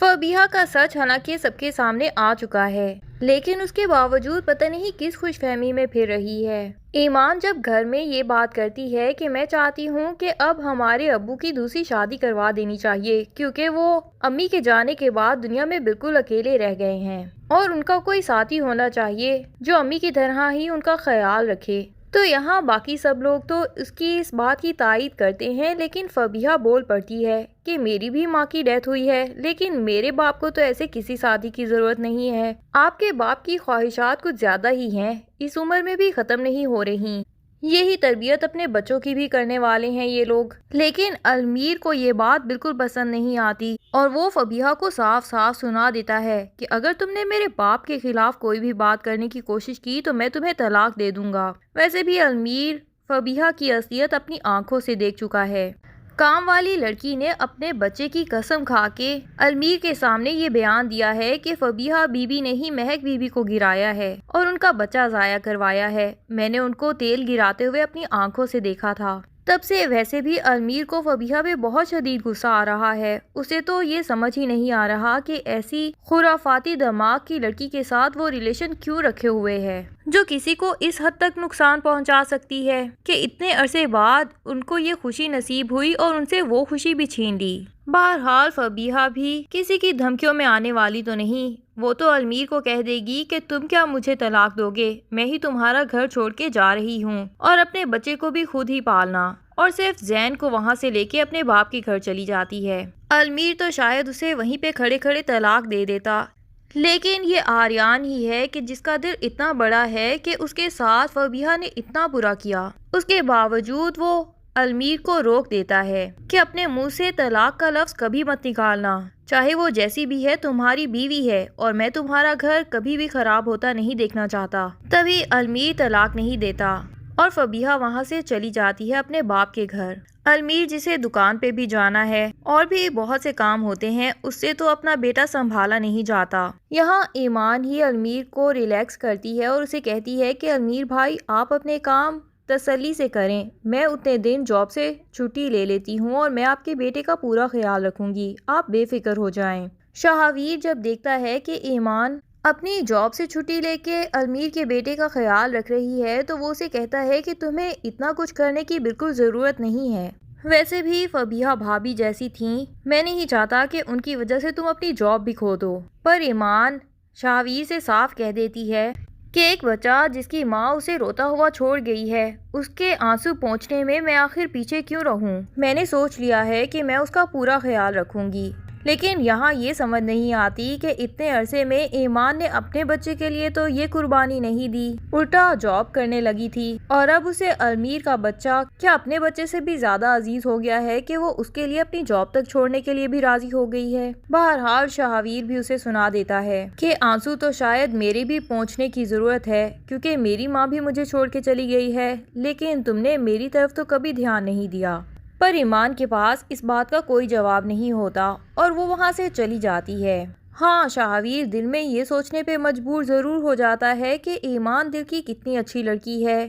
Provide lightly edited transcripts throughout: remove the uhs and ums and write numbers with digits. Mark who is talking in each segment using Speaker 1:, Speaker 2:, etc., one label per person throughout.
Speaker 1: فبیہا کا سچ حالانکہ سب کے سامنے آ چکا ہے، لیکن اس کے باوجود پتہ نہیں کس خوش فہمی میں پھر رہی ہے۔ ایمان جب گھر میں یہ بات کرتی ہے کہ میں چاہتی ہوں کہ اب ہمارے ابو کی دوسری شادی کروا دینی چاہیے کیونکہ وہ امی کے جانے کے بعد دنیا میں بالکل اکیلے رہ گئے ہیں اور ان کا کوئی ساتھی ہونا چاہیے جو امی کی طرح ہی ان کا خیال رکھے، تو یہاں باقی سب لوگ تو اس بات کی تائید کرتے ہیں، لیکن فبیہا بول پڑتی ہے کہ میری بھی ماں کی ڈیتھ ہوئی ہے، لیکن میرے باپ کو تو ایسے کسی شادی کی ضرورت نہیں ہے۔ آپ کے باپ کی خواہشات کچھ زیادہ ہی ہیں، اس عمر میں بھی ختم نہیں ہو رہی۔ یہی تربیت اپنے بچوں کی بھی کرنے والے ہیں یہ لوگ۔ لیکن المیر کو یہ بات بالکل پسند نہیں آتی اور وہ فبیہا کو صاف صاف سنا دیتا ہے کہ اگر تم نے میرے باپ کے خلاف کوئی بھی بات کرنے کی کوشش کی تو میں تمہیں طلاق دے دوں گا۔ ویسے بھی المیر فبیہا کی اصلیت اپنی آنکھوں سے دیکھ چکا ہے۔ کام والی لڑکی نے اپنے بچے کی قسم کھا کے المیر کے سامنے یہ بیان دیا ہے کہ فبیہا بی بی نے ہی مہک بی بی کو گرایا ہے اور ان کا بچہ ضائع کروایا ہے۔ میں نے ان کو تیل گراتے ہوئے اپنی آنکھوں سے دیکھا تھا۔ تب سے ویسے بھی المیر کو فبیہا پہ بہت شدید غصہ آ رہا ہے۔ اسے تو یہ سمجھ ہی نہیں آ رہا کہ ایسی خرافاتی دماغ کی لڑکی کے ساتھ وہ ریلیشن کیوں رکھے ہوئے ہے جو کسی کو اس حد تک نقصان پہنچا سکتی ہے کہ اتنے عرصے بعد ان کو یہ خوشی نصیب ہوئی اور ان سے وہ خوشی بھی چھین لی۔ بہرحال فبیہا بھی کسی کی دھمکیوں میں آنے والی تو نہیں، وہ تو المیر کو کہہ دے گی کہ تم کیا مجھے طلاق دو گے، میں ہی تمہارا گھر چھوڑ کے جا رہی ہوں اور اپنے بچے کو بھی خود ہی پالنا، اور صرف زین کو وہاں سے لے کے اپنے باپ کے گھر چلی جاتی ہے۔ المیر تو شاید اسے وہیں پہ کھڑے کھڑے طلاق دے دیتا، لیکن یہ آریان ہی ہے کہ جس کا دل اتنا بڑا ہے کہ اس کے ساتھ فبیہا نے اتنا برا کیا، اس کے باوجود وہ المیر کو روک دیتا ہے کہ اپنے منہ سے طلاق کا لفظ کبھی مت نکالنا، چاہے وہ جیسی بھی ہے تمہاری بیوی ہے اور میں تمہارا گھر کبھی بھی خراب ہوتا نہیں دیکھنا چاہتا۔ تبھی المیر طلاق نہیں دیتا اور فبیہا وہاں سے چلی جاتی ہے اپنے باپ کے گھر۔ المیر جسے دکان پہ بھی جانا ہے اور بھی بہت سے کام ہوتے ہیں، اس سے تو اپنا بیٹا سنبھالا نہیں جاتا۔ یہاں ایمان ہی المیر کو ریلیکس کرتی ہے اور اسے کہتی ہے کہ المیر بھائی آپ اپنے کام تسلی سے کریں، میں اتنے دن جاب سے چھٹی لے لیتی ہوں اور میں آپ کے بیٹے کا پورا خیال رکھوں گی، آپ بے فکر ہو جائیں۔ شاہویر جب دیکھتا ہے کہ ایمان اپنی جاب سے چھٹی لے کے المیر کے بیٹے کا خیال رکھ رہی ہے تو وہ اسے کہتا ہے کہ تمہیں اتنا کچھ کرنے کی بالکل ضرورت نہیں ہے، ویسے بھی فبیہا بھابھی جیسی تھیں، میں نہیں چاہتا کہ ان کی وجہ سے تم اپنی جاب بھی کھو دو۔ پر ایمان شاہویر سے صاف کہہ دیتی ہے کہ ایک بچہ جس کی ماں اسے روتا ہوا چھوڑ گئی ہے، اس کے آنسو پہنچنے میں آخر پیچھے کیوں رہوں، میں نے سوچ لیا ہے کہ میں اس کا پورا خیال رکھوں گی۔ لیکن یہاں یہ سمجھ نہیں آتی کہ اتنے عرصے میں ایمان نے اپنے بچے کے لیے تو یہ قربانی نہیں دی، الٹا جاب کرنے لگی تھی، اور اب اسے المیر کا بچہ کیا اپنے بچے سے بھی زیادہ عزیز ہو گیا ہے کہ وہ اس کے لیے اپنی جاب تک چھوڑنے کے لیے بھی راضی ہو گئی ہے۔ بہرحال شاہویر بھی اسے سنا دیتا ہے کہ آنسو تو شاید میرے بھی پہنچنے کی ضرورت ہے کیونکہ میری ماں بھی مجھے چھوڑ کے چلی گئی ہے، لیکن تم نے میری طرف تو کبھی دھیان نہیں دیا۔ پر ایمان کے پاس اس بات کا کوئی جواب نہیں ہوتا اور وہ وہاں سے چلی جاتی ہے۔ ہاں شاہویر دل میں یہ سوچنے پہ مجبور ضرور ہو جاتا ہے کہ ایمان دل کی کتنی اچھی لڑکی ہے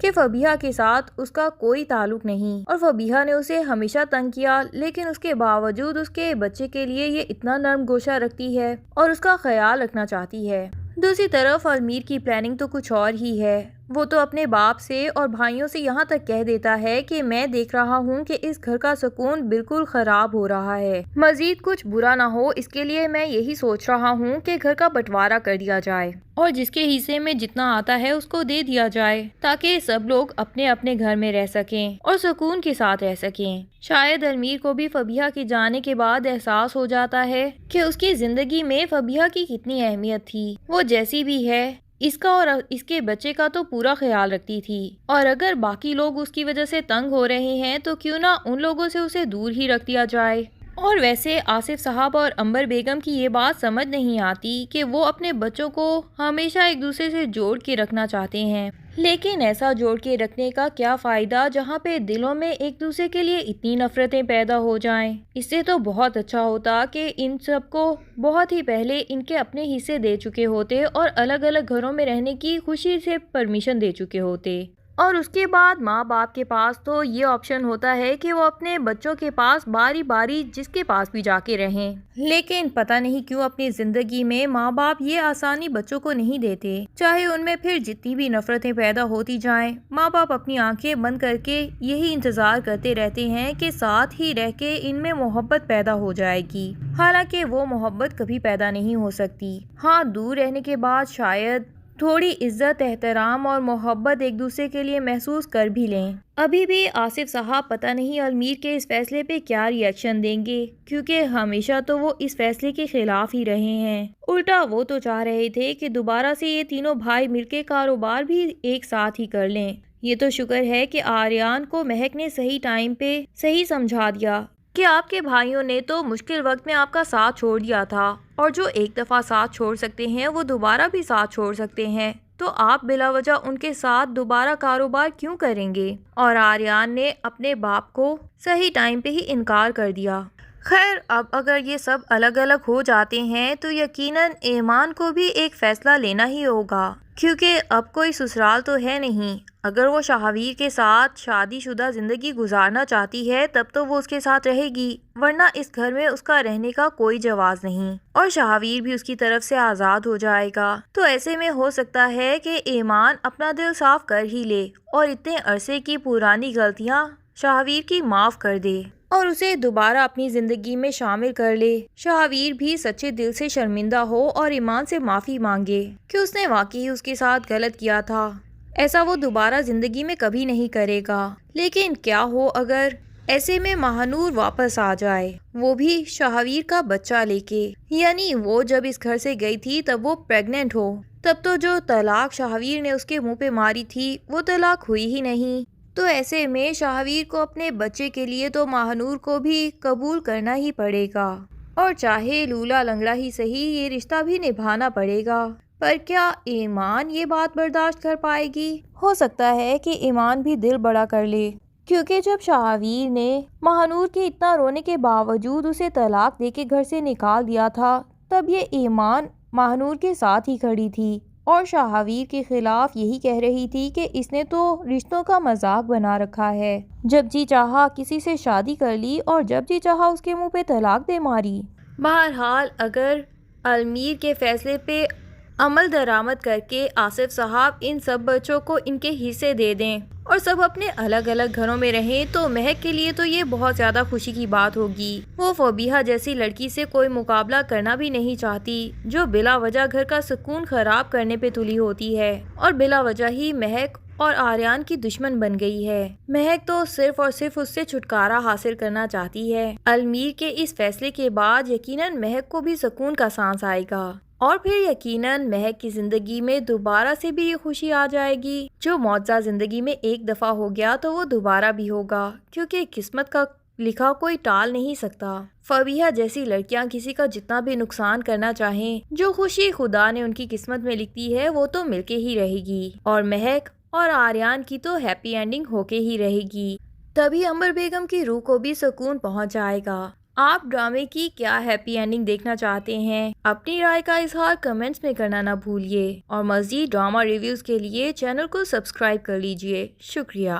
Speaker 1: کہ فبیہا کے ساتھ اس کا کوئی تعلق نہیں اور فبیہا نے اسے ہمیشہ تنگ کیا، لیکن اس کے باوجود اس کے بچے کے لیے یہ اتنا نرم گوشہ رکھتی ہے اور اس کا خیال رکھنا چاہتی ہے۔ دوسری طرف المیر کی پلاننگ تو کچھ اور ہی ہے، وہ تو اپنے باپ سے اور بھائیوں سے یہاں تک کہہ دیتا ہے کہ میں دیکھ رہا ہوں کہ اس گھر کا سکون بالکل خراب ہو رہا ہے، مزید کچھ برا نہ ہو اس کے لیے میں یہی سوچ رہا ہوں کہ گھر کا بٹوارا کر دیا جائے اور جس کے حصے میں جتنا آتا ہے اس کو دے دیا جائے تاکہ سب لوگ اپنے اپنے گھر میں رہ سکیں اور سکون کے ساتھ رہ سکیں۔ شاید المیر کو بھی فبیہا کے جانے کے بعد احساس ہو جاتا ہے کہ اس کی زندگی میں فبیہا کی کتنی اہمیت تھی، وہ جیسی بھی ہے اس کا اور اس کے بچے کا تو پورا خیال رکھتی تھی، اور اگر باقی لوگ اس کی وجہ سے تنگ ہو رہے ہیں تو کیوں نہ ان لوگوں سے اسے دور ہی رکھ دیا جائے۔ اور ویسے آصف صاحب اور عنبر بیگم کی یہ بات سمجھ نہیں آتی کہ وہ اپنے بچوں کو ہمیشہ ایک دوسرے سے جوڑ کے رکھنا چاہتے ہیں، لیکن ایسا جوڑ کے رکھنے کا کیا فائدہ جہاں پہ دلوں میں ایک دوسرے کے لیے اتنی نفرتیں پیدا ہو جائیں۔ اس سے تو بہت اچھا ہوتا کہ ان سب کو بہت ہی پہلے ان کے اپنے حصے دے چکے ہوتے اور الگ الگ گھروں میں رہنے کی خوشی سے پرمیشن دے چکے ہوتے۔ اور اس کے بعد ماں باپ کے پاس تو یہ آپشن ہوتا ہے کہ وہ اپنے بچوں کے پاس باری باری جس کے پاس بھی جا کے رہیں، لیکن پتہ نہیں کیوں اپنی زندگی میں ماں باپ یہ آسانی بچوں کو نہیں دیتے۔ چاہے ان میں پھر جتنی بھی نفرتیں پیدا ہوتی جائیں، ماں باپ اپنی آنکھیں بند کر کے یہی انتظار کرتے رہتے ہیں کہ ساتھ ہی رہ کے ان میں محبت پیدا ہو جائے گی، حالانکہ وہ محبت کبھی پیدا نہیں ہو سکتی۔ ہاں، دور رہنے کے بعد شاید تھوڑی عزت، احترام اور محبت ایک دوسرے کے لیے محسوس کر بھی لیں۔ ابھی بھی آصف صاحب پتہ نہیں المیر کے اس فیصلے پہ کیا ری ایکشن دیں گے، کیونکہ ہمیشہ تو وہ اس فیصلے کے خلاف ہی رہے ہیں۔ الٹا وہ تو چاہ رہے تھے کہ دوبارہ سے یہ تینوں بھائی مل کے کاروبار بھی ایک ساتھ ہی کر لیں۔ یہ تو شکر ہے کہ آریان کو مہک نے صحیح ٹائم پہ صحیح سمجھا دیا کہ آپ کے بھائیوں نے تو مشکل وقت میں آپ کا ساتھ چھوڑ دیا تھا، اور جو ایک دفعہ ساتھ چھوڑ سکتے ہیں وہ دوبارہ بھی ساتھ چھوڑ سکتے ہیں، تو آپ بلا وجہ ان کے ساتھ دوبارہ کاروبار کیوں کریں گے؟ اور آریان نے اپنے باپ کو صحیح ٹائم پہ ہی انکار کر دیا۔ خیر، اب اگر یہ سب الگ الگ ہو جاتے ہیں تو یقیناً ایمان کو بھی ایک فیصلہ لینا ہی ہوگا، کیونکہ اب کوئی سسرال تو ہے نہیں۔ اگر وہ شاہویر کے ساتھ شادی شدہ زندگی گزارنا چاہتی ہے تب تو وہ اس کے ساتھ رہے گی، ورنہ اس گھر میں اس کا رہنے کا کوئی جواز نہیں، اور شاہویر بھی اس کی طرف سے آزاد ہو جائے گا۔ تو ایسے میں ہو سکتا ہے کہ ایمان اپنا دل صاف کر ہی لے اور اتنے عرصے کی پرانی غلطیاں شاہویر کی معاف کر دے اور اسے دوبارہ اپنی زندگی میں شامل کر لے۔ شاہویر بھی سچے دل سے شرمندہ ہو اور ایمان سے معافی مانگے کہ اس نے واقعی اس کے ساتھ غلط کیا تھا، ایسا وہ دوبارہ زندگی میں کبھی نہیں کرے گا۔ لیکن کیا ہو اگر ایسے میں ماہنور واپس آ جائے، وہ بھی شاہویر کا بچہ لے کے، یعنی وہ جب اس گھر سے گئی تھی تب وہ پریگننٹ ہو، تب تو جو طلاق شاہویر نے اس کے منہ پہ ماری تھی وہ طلاق ہوئی ہی نہیں۔ تو ایسے میں شاہویر کو اپنے بچے کے لیے تو ماہنور کو بھی قبول کرنا ہی پڑے گا، اور چاہے لولا لنگڑا ہی صحیح یہ رشتہ بھی نبھانا پڑے گا۔ پر کیا ایمان یہ بات برداشت کر پائے گی؟ ہو سکتا ہے کہ ایمان بھی دل بڑا کر لے، کیونکہ جب شاہویر نے ماہنور کے اتنا رونے کے باوجود اسے طلاق دے کے گھر سے نکال دیا تھا، تب یہ ایمان ماہنور کے ساتھ ہی کھڑی تھی اور شاہویر کے خلاف یہی کہہ رہی تھی کہ اس نے تو رشتوں کا مذاق بنا رکھا ہے، جب جی چاہا کسی سے شادی کر لی اور جب جی چاہا اس کے منہ پہ طلاق دے ماری۔ بہرحال اگر المیر کے فیصلے پہ عمل درآمد کر کے آصف صاحب ان سب بچوں کو ان کے حصے دے دیں اور سب اپنے الگ الگ گھروں میں رہیں تو مہک کے لیے تو یہ بہت زیادہ خوشی کی بات ہوگی۔ وہ فبیہہ جیسی لڑکی سے کوئی مقابلہ کرنا بھی نہیں چاہتی، جو بلا وجہ گھر کا سکون خراب کرنے پہ تلی ہوتی ہے، اور بلا وجہ ہی مہک اور آریان کی دشمن بن گئی ہے۔ مہک تو صرف اور صرف اس سے چھٹکارا حاصل کرنا چاہتی ہے۔ المیر کے اس فیصلے کے بعد یقیناً مہک کو بھی سکون کا سانس آئے گا، اور پھر یقیناً مہک کی زندگی میں دوبارہ سے بھی یہ خوشی آ جائے گی۔ جو معجزہ زندگی میں ایک دفعہ ہو گیا تو وہ دوبارہ بھی ہوگا، کیونکہ قسمت کا لکھا کوئی ٹال نہیں سکتا۔ فبیہہ جیسی لڑکیاں کسی کا جتنا بھی نقصان کرنا چاہیں، جو خوشی خدا نے ان کی قسمت میں لکھی ہے وہ تو مل کے ہی رہے گی، اور مہک اور آریان کی تو ہیپی اینڈنگ ہو کے ہی رہے گی۔ تبھی عنبر بیگم کی روح کو بھی سکون پہنچ جائے گا۔ آپ ڈرامے کی کیا ہیپی اینڈنگ دیکھنا چاہتے ہیں؟ اپنی رائے کا اظہار کمنٹس میں کرنا نہ بھولیے، اور مزید ڈرامہ ریویوز کے لیے چینل کو سبسکرائب کر لیجیے۔ شکریہ۔